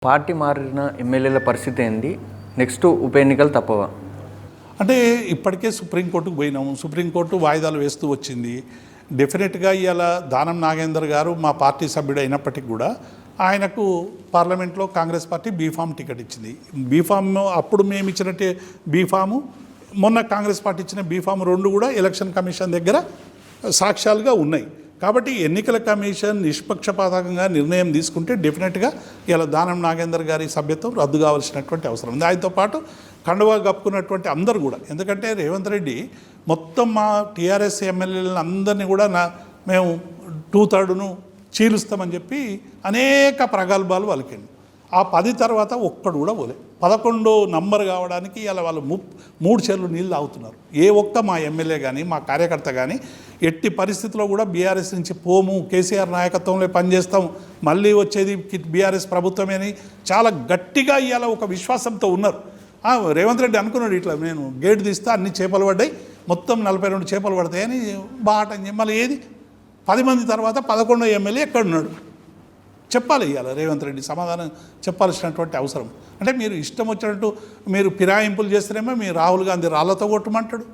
Party మారిన ఎమ్మెల్యేల పరిస్థితి ఏంది? నెక్స్ట్ ఉప ఎన్నికలు తప్పవా? అంటే ఇప్పటికే సుప్రీంకోర్టుకు పోయినాము. సుప్రీంకోర్టు వాయిదాలు వేస్తూ వచ్చింది. డెఫినెట్గా ఇవాళ దానం నాగేందర్ గారు మా పార్టీ సభ్యుడు అయినప్పటికీ కూడా ఆయనకు పార్లమెంట్లో కాంగ్రెస్ పార్టీ బీఫామ్ టికెట్ ఇచ్చింది. బీఫామ్ అప్పుడు మేము ఇచ్చినట్టే బీఫాము, మొన్న కాంగ్రెస్ పార్టీ ఇచ్చిన బీఫామ్ రెండు కూడా ఎలక్షన్ కమిషన్ దగ్గర సాక్ష్యాలుగా ఉన్నాయి. కాబట్టి ఎన్నికల కమిషన్ నిష్పక్షపాతంగా నిర్ణయం తీసుకుంటే డెఫినెట్గా ఇలా దానం నాగేందర్ గారి సభ్యత్వం రద్దు కావాల్సినటువంటి అవసరం ఉంది. ఆయనతో పాటు కండువా కప్పుకున్నటువంటి అందరూ కూడా, ఎందుకంటే రేవంత్ రెడ్డి మొత్తం మా టీఆర్ఎస్ ఎమ్మెల్యేలను అందరినీ కూడా మేము 2/3 చీలుస్తామని చెప్పి అనేక ప్రగల్భాలు పలికిండు. ఆ 10 తర్వాత ఒక్కడు కూడా పోలే. 11 నంబర్ కావడానికి ఇలా వాళ్ళు 3 చెర్లు నీళ్ళు తాగుతున్నారు. ఏ ఒక్క మా ఎమ్మెల్యే కానీ మా కార్యకర్త కానీ ఎట్టి పరిస్థితుల్లో కూడా బీఆర్ఎస్ నుంచి పోము, కేసీఆర్ నాయకత్వంలో పనిచేస్తాం, మళ్ళీ వచ్చేది బీఆర్ఎస్ ప్రభుత్వమే అని చాలా గట్టిగా ఇవాళ ఒక విశ్వాసంతో ఉన్నారు. రేవంత్ రెడ్డి అనుకున్నాడు, ఇట్లా నేను గేట్ తీస్తే అన్ని చేపలు పడ్డాయి, మొత్తం 42 చేపలు పడతాయని బాటని. మళ్ళీ ఏది 10 మంది తర్వాత 11వ ఎమ్మెల్యే ఎక్కడున్నాడు చెప్పాలి. ఇవాళ రేవంత్ రెడ్డి సమాధానం చెప్పాల్సినటువంటి అవసరం. అంటే మీరు ఇష్టం వచ్చినట్టు మీరు ఫిరాయింపులు చేస్తేనేమో మీరు రాహుల్ గాంధీ రాళ్లతో కొట్టమంటాడు.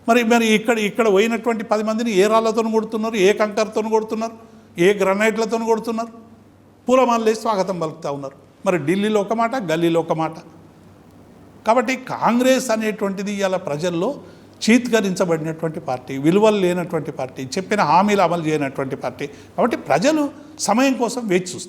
మరి ఇక్కడ పోయినటువంటి 10 మందిని ఏ రాళ్లతో కొడుతున్నారు, ఏ కంకర్తో కొడుతున్నారు, ఏ గ్రనైట్లతో కొడుతున్నారు, పూలమాలలేసి స్వాగతం పలుకుతూ ఉన్నారు. మరి ఢిల్లీలో ఒక మాట, గల్లీలో ఒక మాట. కాబట్టి కాంగ్రెస్ అనేటువంటిది ఇవాళ ప్రజల్లో చీత్కరించబడినటువంటి పార్టీ, విలువలు లేనటువంటి పార్టీ, చెప్పిన హామీలు అమలు చేయనటువంటి పార్టీ. కాబట్టి ప్రజలు సమయం కోసం వేచి చూస్తారు.